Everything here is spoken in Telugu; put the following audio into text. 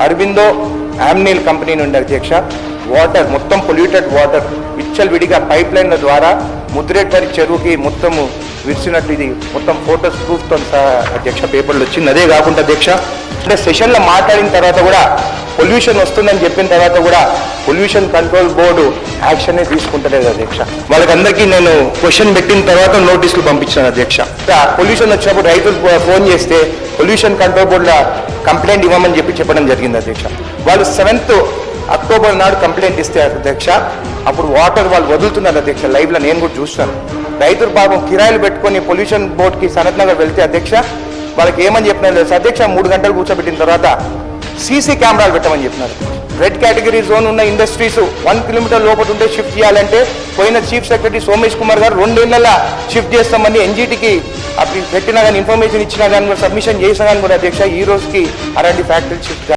అరబిందో ఆమ్నిల్ కంపెనీ నుండి అధ్యక్ష వాటర్ మొత్తం పొల్యూటెడ్ వాటర్ విచ్చలవిడిగా పైప్ లైన్ల ద్వారా ముద్రేట్వారి చెరువుకి మొత్తము విరిచినట్లు ఇది మొత్తం ఫోటోస్ ప్రూఫ్తో సహా అధ్యక్ష పేపర్లు వచ్చింది. అదే కాకుండా అధ్యక్ష అంటే సెషన్లో మాట్లాడిన తర్వాత కూడా పొల్యూషన్ వస్తుందని చెప్పిన తర్వాత కూడా పొల్యూషన్ కంట్రోల్ బోర్డు యాక్షన్ తీసుకుంటలేదు అధ్యక్ష. వాళ్ళకందరికీ నేను క్వశ్చన్ పెట్టిన తర్వాత నోటీసులు పంపించాను అధ్యక్ష. పొల్యూషన్ వచ్చినప్పుడు రైతులు ఫోన్ చేస్తే పొల్యూషన్ కంట్రోల్ బోర్డులో కంప్లైంట్ ఇవ్వమని చెప్పడం జరిగింది అధ్యక్ష. వాళ్ళు 7th అక్టోబర్ నాడు కంప్లైంట్ ఇస్తే అధ్యక్ష అప్పుడు వాటర్ వాళ్ళు వదులుతున్నారు అధ్యక్ష. లైవ్లో నేను కూడా చూస్తాను. రైతులు పాపం కిరాయిలు పెట్టుకొని పొల్యూషన్ బోర్డుకి సనత్ నగర్ వెళ్తే అధ్యక్ష వాళ్ళకి ఏమని చెప్పినారు తెలుసు అధ్యక్ష, 3 గంటలు కూర్చోబెట్టిన తర్వాత సీసీ కెమెరాలు పెట్టమని చెప్పినారు. రెడ్ కేటగిరీ జోన్ ఉన్న ఇండస్ట్రీస్ 1 కిలోమీటర్ లోపల ఉంటే షిఫ్ట్ చేయాలంటే పోయిన చీఫ్ సెక్రటరీ సోమేష్ కుమార్ గారు 2 ఏళ్లలో షిఫ్ట్ చేస్తామని ఎన్జీటీకి అప్పుడు పెట్టినా కానీ ఇన్ఫర్మేషన్ ఇచ్చినా కానీ సబ్మిషన్ చేసినా కానీ కూడా అధ్యక్ష ఈ రోజుకి అలాంటి ఫ్యాక్టరీ షిఫ్ట్